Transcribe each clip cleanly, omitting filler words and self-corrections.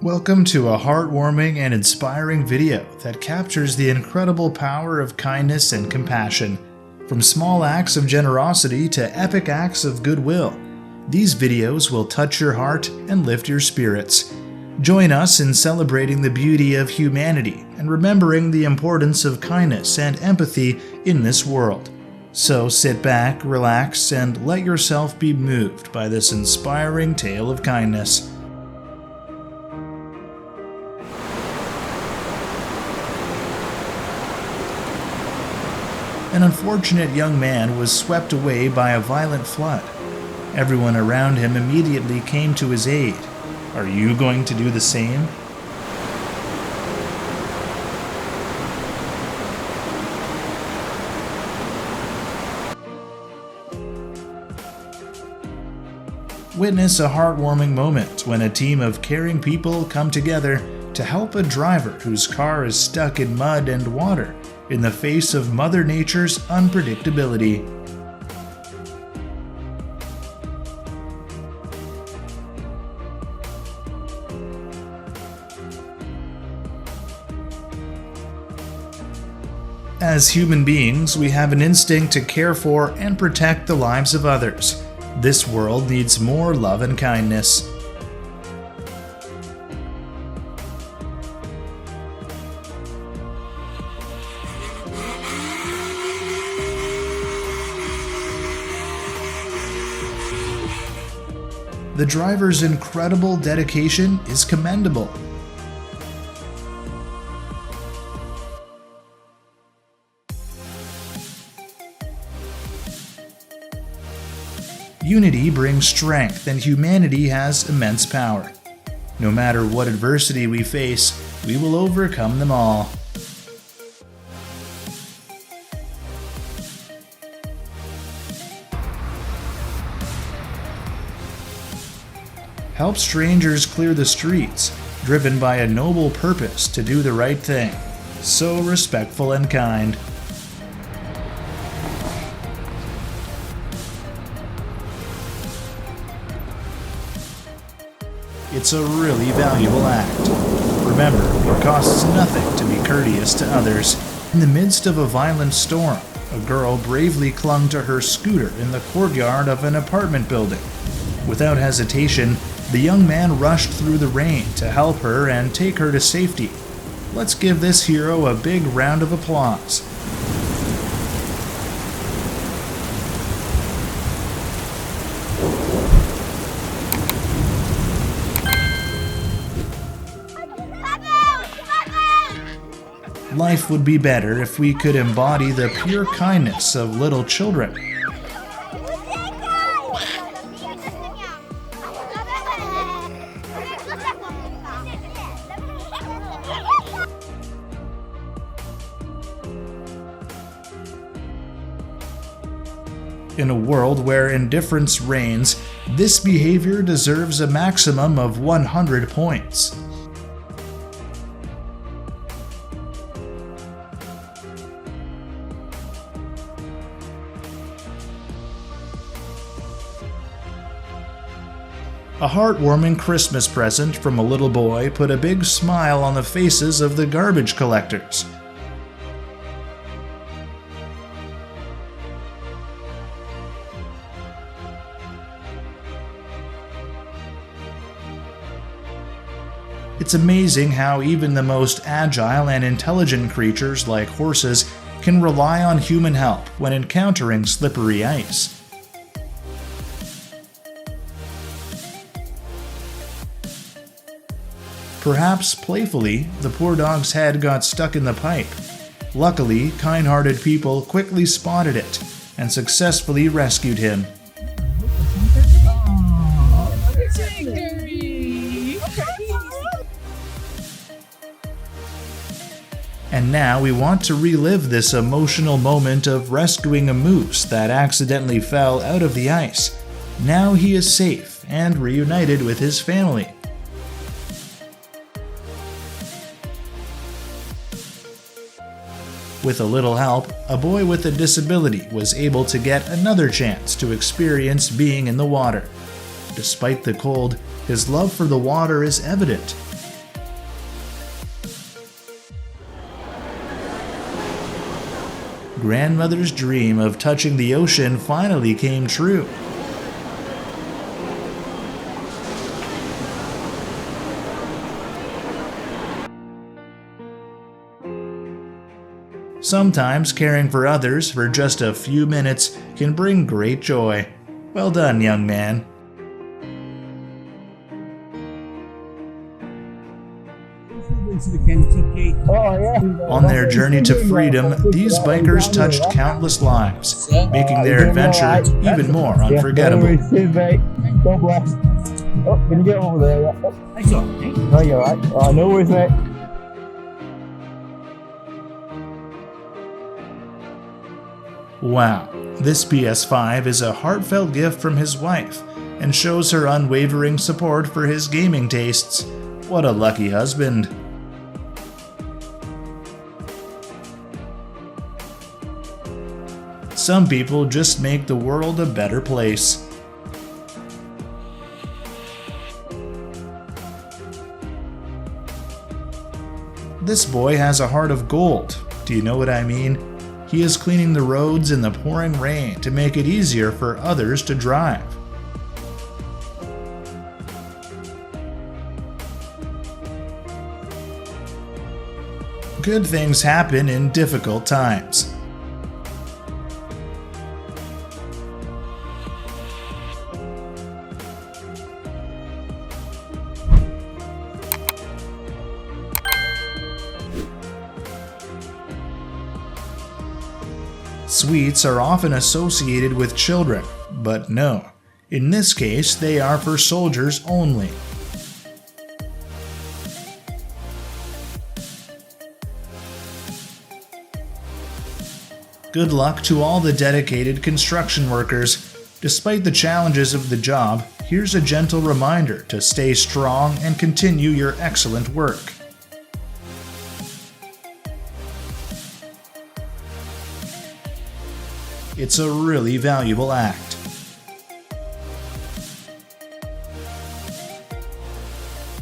Welcome to a heartwarming and inspiring video that captures the incredible power of kindness and compassion. From small acts of generosity to epic acts of goodwill, these videos will touch your heart and lift your spirits. Join us in celebrating the beauty of humanity and remembering the importance of kindness and empathy in this world. So sit back, relax, and let yourself be moved by this inspiring tale of kindness. An unfortunate young man was swept away by a violent flood. Everyone around him immediately came to his aid. Are you going to do the same? Witness a heartwarming moment when a team of caring people come together to help a driver whose car is stuck in mud and water in the face of Mother Nature's unpredictability. As human beings, we have an instinct to care for and protect the lives of others. This world needs more love and kindness. The driver's incredible dedication is commendable. Unity brings strength, and humanity has immense power. No matter what adversity we face, we will overcome them all. Help strangers clear the streets, driven by a noble purpose to do the right thing. So respectful and kind. It's a really valuable act. Remember, it costs nothing to be courteous to others. In the midst of a violent storm, a girl bravely clung to her scooter in the courtyard of an apartment building. Without hesitation, the young man rushed through the rain to help her and take her to safety. Let's give this hero a big round of applause. Life would be better if we could embody the pure kindness of little children. In a world where indifference reigns, this behavior deserves a maximum of 100 points. A heartwarming Christmas present from a little boy put a big smile on the faces of the garbage collectors. It's amazing how even the most agile and intelligent creatures like horses can rely on human help when encountering slippery ice. Perhaps playfully, the poor dog's head got stuck in the pipe. Luckily, kind-hearted people quickly spotted it and successfully rescued him. And now we want to relive this emotional moment of rescuing a moose that accidentally fell out of the ice. Now he is safe and reunited with his family. With a little help, a boy with a disability was able to get another chance to experience being in the water. Despite the cold, His love for the water is evident. Grandmother's dream of touching the ocean finally came true. Sometimes caring for others for just a few minutes can bring great joy. Well done, young man. On their journey to freedom, these bikers touched countless lives, making their adventure even more unforgettable. God bless. Oh, can you get over there? Yeah. It's alright. No, you're right. Oh, no worries, mate. Wow, this PS5 is a heartfelt gift from his wife and shows her unwavering support for his gaming tastes. What a lucky husband. Some people just make the world a better place. This boy has a heart of gold. Do you know what I mean? He is cleaning the roads in the pouring rain to make it easier for others to drive. Good things happen in difficult times. Sweets are often associated with children, but no. In this case, they are for soldiers only. Good luck to all the dedicated construction workers. Despite the challenges of the job, here's a gentle reminder to stay strong and continue your excellent work. It's a really valuable act.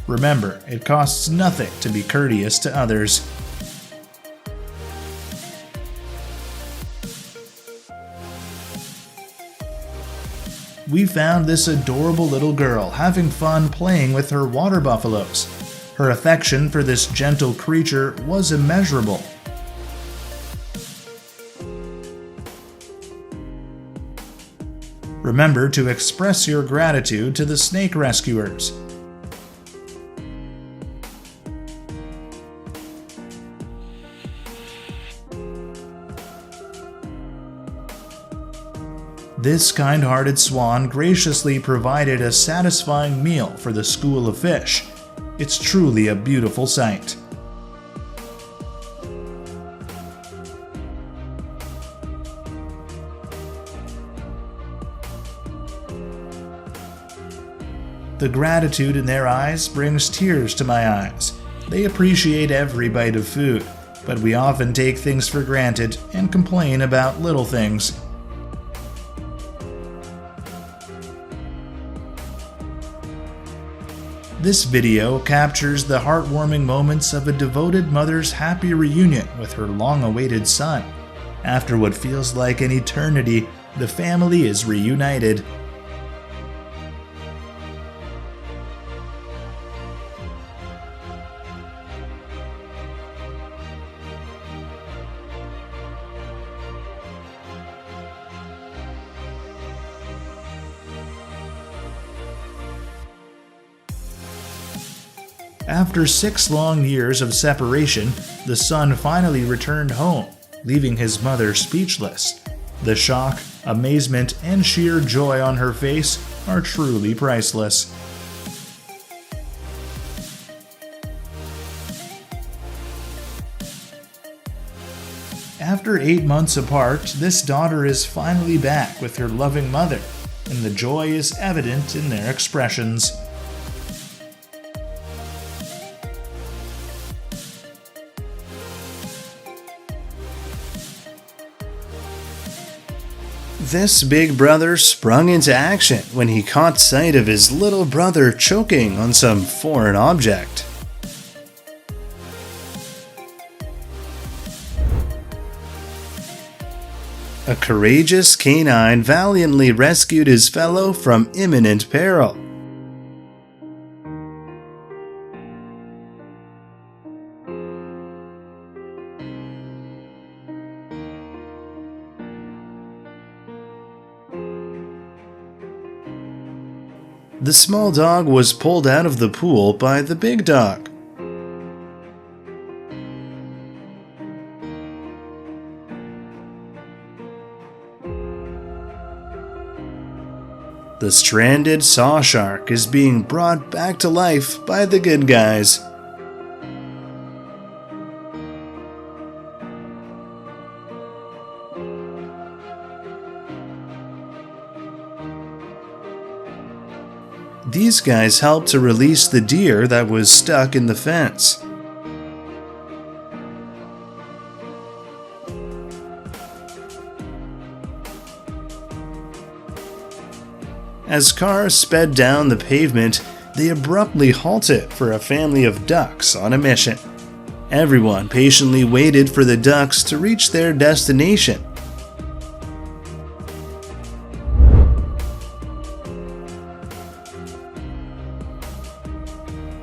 Remember, it costs nothing to be courteous to others. We found this adorable little girl having fun playing with her water buffaloes. Her affection for this gentle creature was immeasurable. Remember to express your gratitude to the snake rescuers. This kind-hearted swan graciously provided a satisfying meal for the school of fish. It's truly a beautiful sight. The gratitude in their eyes brings tears to my eyes. They appreciate every bite of food, but we often take things for granted and complain about little things. This video captures the heartwarming moments of a devoted mother's happy reunion with her long-awaited son. After what feels like an eternity, the family is reunited. After 6 long years of separation, the son finally returned home, leaving his mother speechless. The shock, amazement, and sheer joy on her face are truly priceless. After 8 months apart, this daughter is finally back with her loving mother, and the joy is evident in their expressions. This big brother sprung into action when he caught sight of his little brother choking on some foreign object. A courageous canine valiantly rescued his fellow from imminent peril. The small dog was pulled out of the pool by the big dog. The stranded saw shark is being brought back to life by the good guys. These guys helped to release the deer that was stuck in the fence. As cars sped down the pavement, they abruptly halted for a family of ducks on a mission. Everyone patiently waited for the ducks to reach their destination.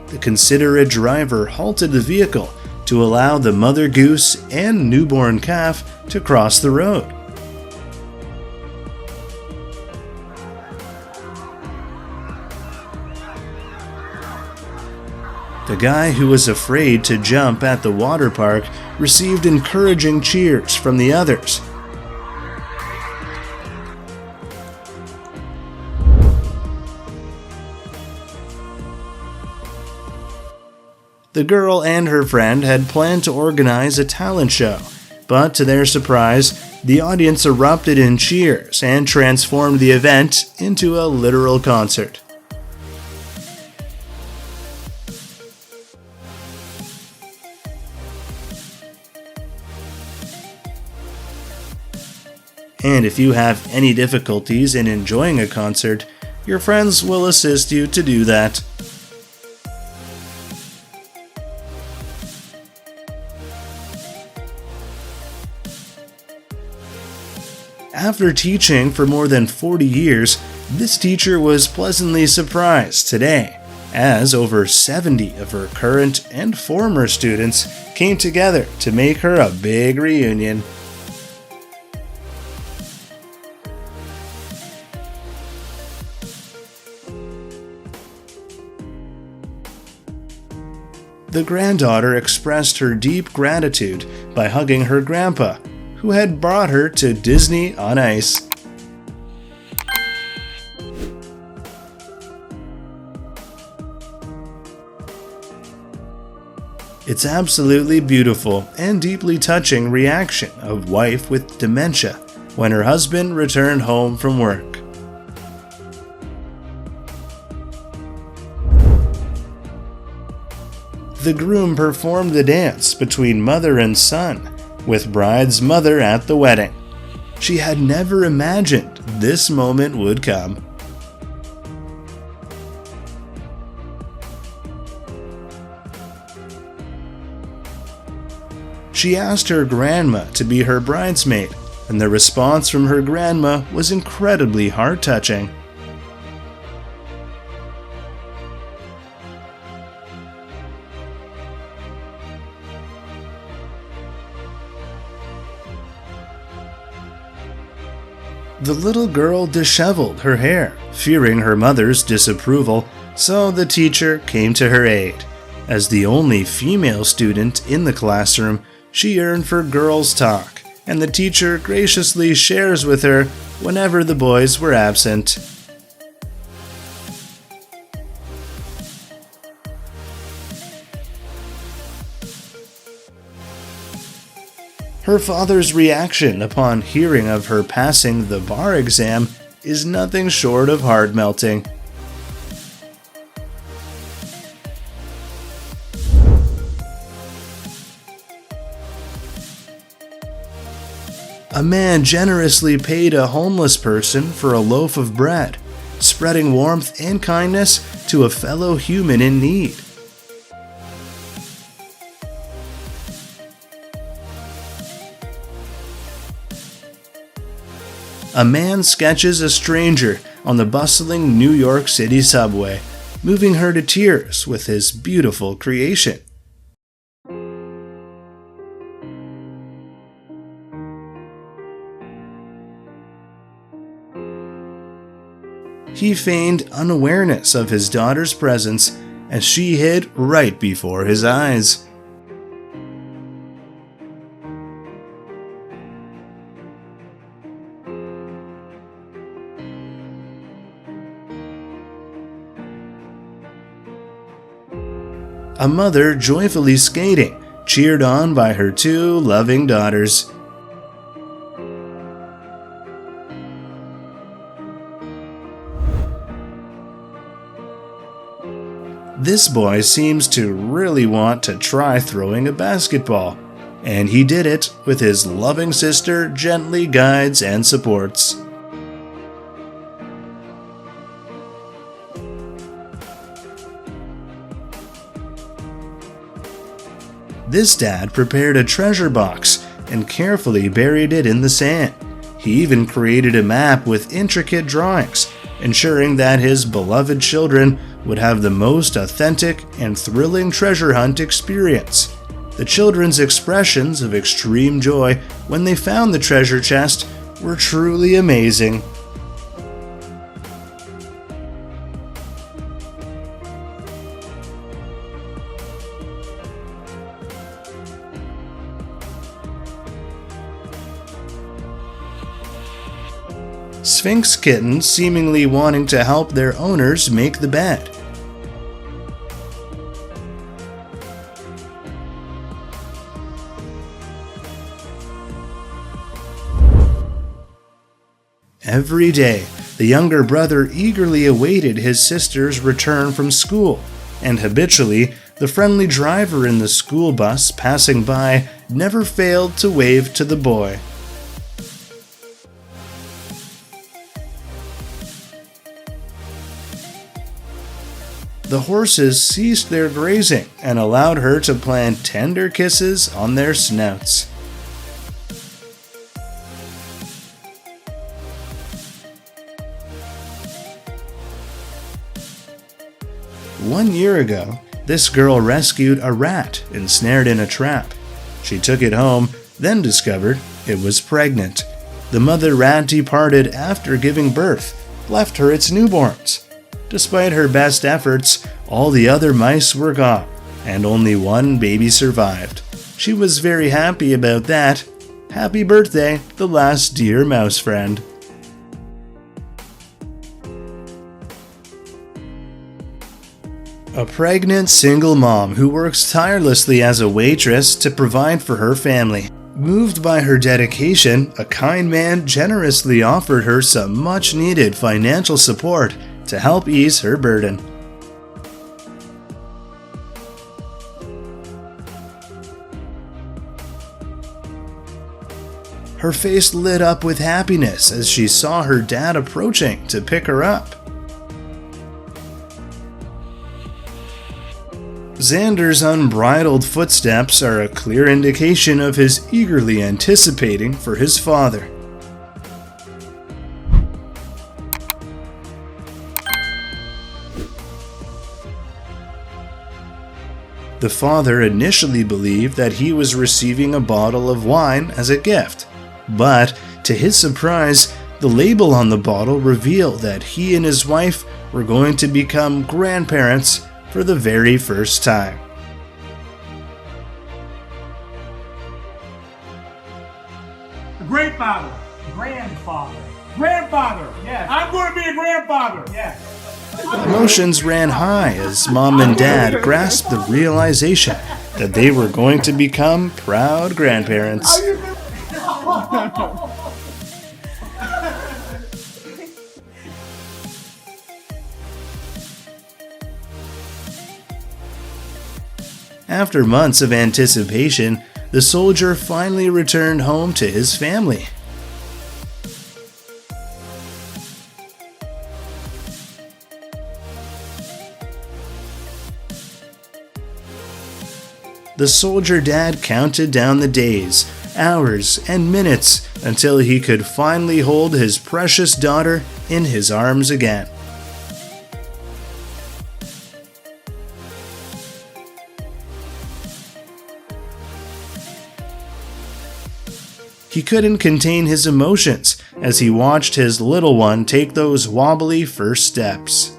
The considerate driver halted the vehicle to allow the mother goose and newborn calf to cross the road. The guy who was afraid to jump at the water park received encouraging cheers from the others. The girl and her friend had planned to organize a talent show, but to their surprise, the audience erupted in cheers and transformed the event into a literal concert. And if you have any difficulties in enjoying a concert, your friends will assist you to do that. After teaching for more than 40 years, this teacher was pleasantly surprised today, as over 70 of her current and former students came together to make her a big reunion. The granddaughter expressed her deep gratitude by hugging her grandpa, who had brought her to Disney on Ice. It's absolutely beautiful and deeply touching reaction of wife with dementia when her husband returned home from work. The groom performed the dance between mother and son, with bride's mother at the wedding. She had never imagined this moment would come. She asked her grandma to be her bridesmaid, and the response from her grandma was incredibly heart-touching. The little girl disheveled her hair, fearing her mother's disapproval, so the teacher came to her aid. As the only female student in the classroom, she yearned for girls' talk, and the teacher graciously shares with her whenever the boys were absent. Her father's reaction upon hearing of her passing the bar exam is nothing short of heart-melting. A man generously paid a homeless person for a loaf of bread, spreading warmth and kindness to a fellow human in need. A man sketches a stranger on the bustling New York City subway, moving her to tears with his beautiful creation. He feigned unawareness of his daughter's presence as she hid right before his eyes. A mother joyfully skating, cheered on by her two loving daughters. This boy seems to really want to try throwing a basketball, and he did it with his loving sister gently guides and supports. This dad prepared a treasure box and carefully buried it in the sand. He even created a map with intricate drawings, ensuring that his beloved children would have the most authentic and thrilling treasure hunt experience. The children's expressions of extreme joy when they found the treasure chest were truly amazing. Sphinx kittens seemingly wanting to help their owners make the bed. Every day, the younger brother eagerly awaited his sister's return from school, and habitually, the friendly driver in the school bus passing by never failed to wave to the boy. The horses ceased their grazing and allowed her to plant tender kisses on their snouts. One year ago, this girl rescued a rat ensnared in a trap. She took it home, then discovered it was pregnant. The mother rat departed after giving birth, left her its newborns. Despite her best efforts, all the other mice were gone, and only one baby survived. She was very happy about that. Happy birthday, the last dear mouse friend. A pregnant single mom who works tirelessly as a waitress to provide for her family. Moved by her dedication, a kind man generously offered her some much-needed financial support to help ease her burden. Her face lit up with happiness as she saw her dad approaching to pick her up. Xander's unbridled footsteps are a clear indication of his eagerly anticipating for his father. The father initially believed that he was receiving a bottle of wine as a gift, but to his surprise, the label on the bottle revealed that he and his wife were going to become grandparents for the very first time. Grandfather. Grandfather. Yes. I'm going to be a grandfather. Yes. Emotions ran high as mom and dad grasped the realization that they were going to become proud grandparents. After months of anticipation, the soldier finally returned home to his family. The soldier dad counted down the days, hours, and minutes until he could finally hold his precious daughter in his arms again. He couldn't contain his emotions as he watched his little one take those wobbly first steps.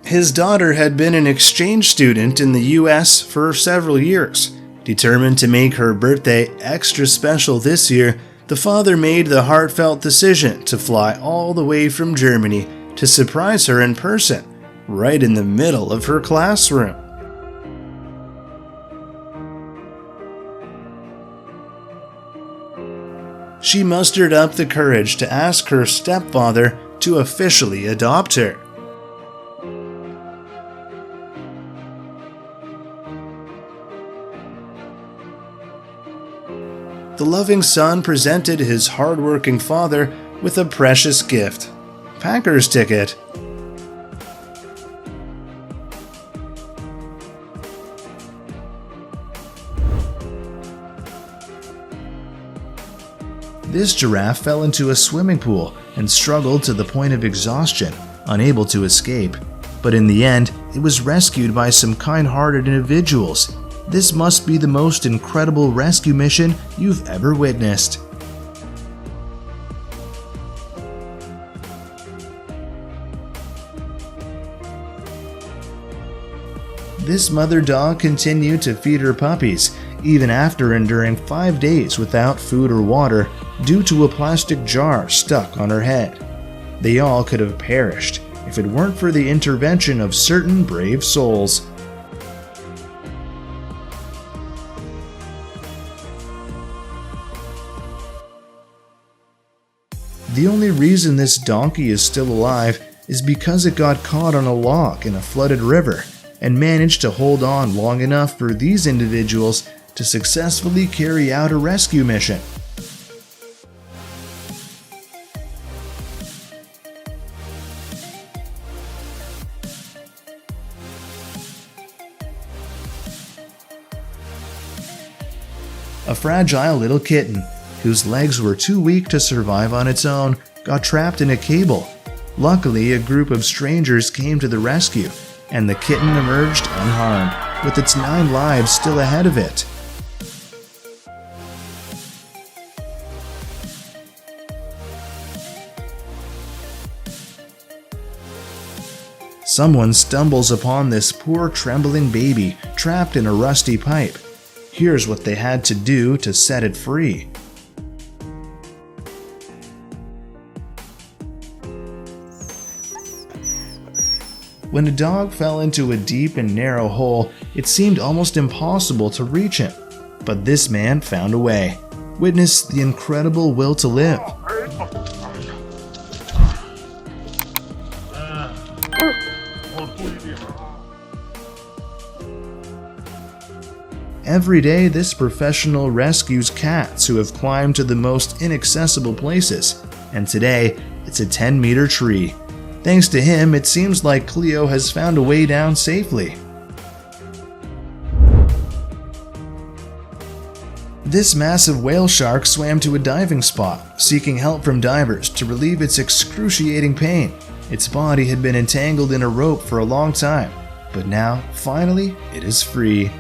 His daughter had been an exchange student in the US for several years. Determined to make her birthday extra special this year, the father made the heartfelt decision to fly all the way from Germany to surprise her in person, right in the middle of her classroom. She mustered up the courage to ask her stepfather to officially adopt her. The loving son presented his hard-working father with a precious gift: Packers ticket. This giraffe fell into a swimming pool and struggled to the point of exhaustion, unable to escape. But in the end, it was rescued by some kind-hearted individuals. This must be the most incredible rescue mission you've ever witnessed. This mother dog continued to feed her puppies, even after enduring 5 days without food or water due to a plastic jar stuck on her head. They all could have perished if it weren't for the intervention of certain brave souls. The only reason this donkey is still alive is because it got caught on a log in a flooded river and managed to hold on long enough for these individuals to successfully carry out a rescue mission. A fragile little kitten, whose legs were too weak to survive on its own, got trapped in a cable. Luckily, a group of strangers came to the rescue, and the kitten emerged unharmed, with its 9 lives still ahead of it. Someone stumbles upon this poor trembling baby trapped in a rusty pipe. Here's what they had to do to set it free. When a dog fell into a deep and narrow hole, it seemed almost impossible to reach him. But this man found a way. Witness the incredible will to live. Every day, this professional rescues cats who have climbed to the most inaccessible places, and today, it's a 10-meter tree. Thanks to him, it seems like Cleo has found a way down safely. This massive whale shark swam to a diving spot, seeking help from divers to relieve its excruciating pain. Its body had been entangled in a rope for a long time, but now, finally, it is free.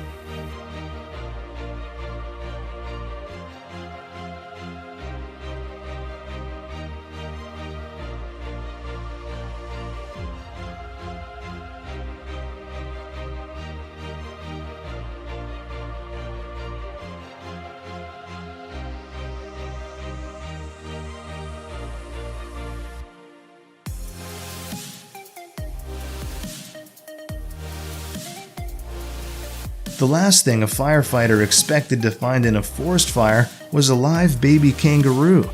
The last thing a firefighter expected to find in a forest fire was a live baby kangaroo.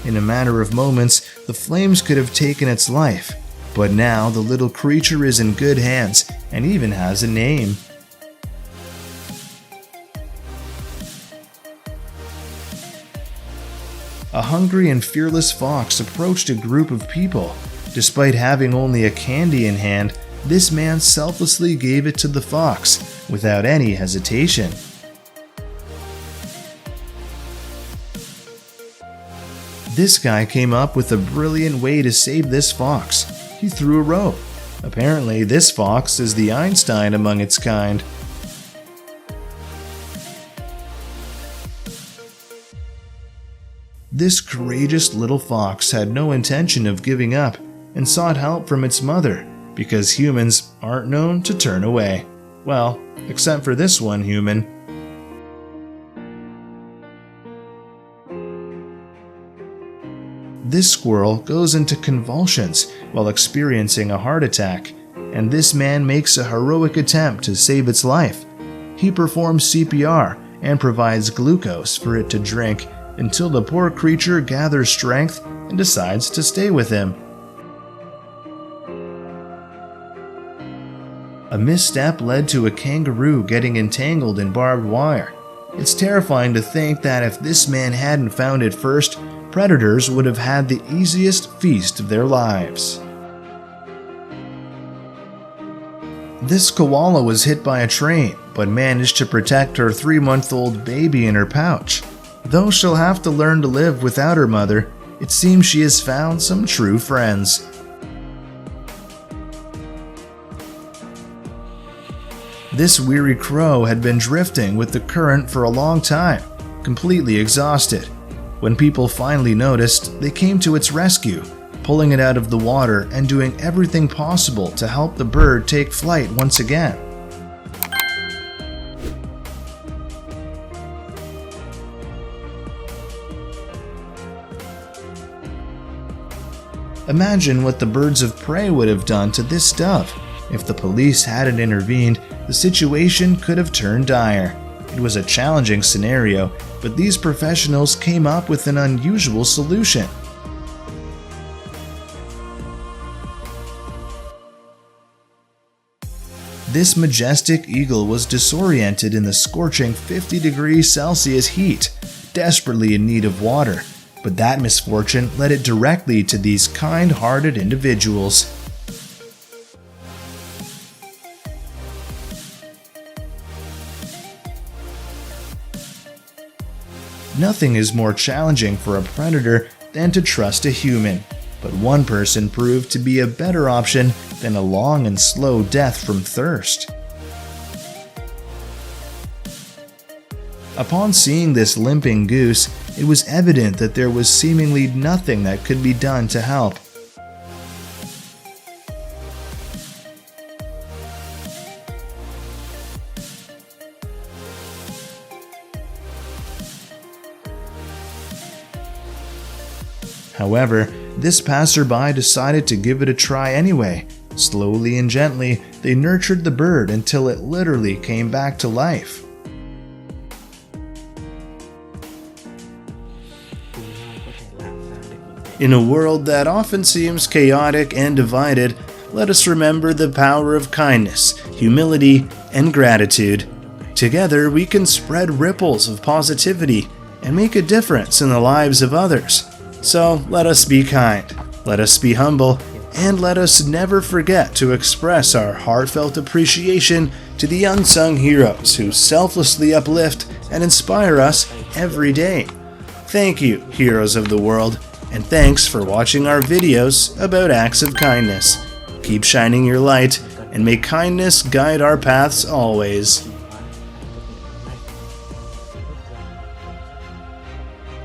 In a matter of moments, the flames could have taken its life, but now the little creature is in good hands and even has a name. A hungry and fearless fox approached a group of people. Despite having only a candy in hand, this man selflessly gave it to the fox without any hesitation. This guy came up with a brilliant way to save this fox. He threw a rope. Apparently, this fox is the Einstein among its kind. This courageous little fox had no intention of giving up and sought help from its mother, because humans aren't known to turn away. Well, except for this one human. This squirrel goes into convulsions while experiencing a heart attack, and this man makes a heroic attempt to save its life. He performs CPR and provides glucose for it to drink until the poor creature gathers strength and decides to stay with him. A misstep led to a kangaroo getting entangled in barbed wire. It's terrifying to think that if this man hadn't found it first, predators would have had the easiest feast of their lives. This koala was hit by a train, but managed to protect her 3-month-old baby in her pouch. Though she'll have to learn to live without her mother, it seems she has found some true friends. This weary crow had been drifting with the current for a long time, completely exhausted. When people finally noticed, they came to its rescue, pulling it out of the water and doing everything possible to help the bird take flight once again. Imagine what the birds of prey would have done to this dove. If the police hadn't intervened, the situation could have turned dire. It was a challenging scenario, but these professionals came up with an unusual solution. This majestic eagle was disoriented in the scorching 50 degrees Celsius heat, desperately in need of water. But that misfortune led it directly to these kind-hearted individuals. Nothing is more challenging for a predator than to trust a human, but one person proved to be a better option than a long and slow death from thirst. Upon seeing this limping goose, it was evident that there was seemingly nothing that could be done to help. However, this passerby decided to give it a try anyway. Slowly and gently, they nurtured the bird until it literally came back to life. In a world that often seems chaotic and divided, let us remember the power of kindness, humility, and gratitude. Together, we can spread ripples of positivity and make a difference in the lives of others. So let us be kind, let us be humble, and let us never forget to express our heartfelt appreciation to the unsung heroes who selflessly uplift and inspire us every day. Thank you, heroes of the world, and thanks for watching our videos about acts of kindness. Keep shining your light, and may kindness guide our paths always.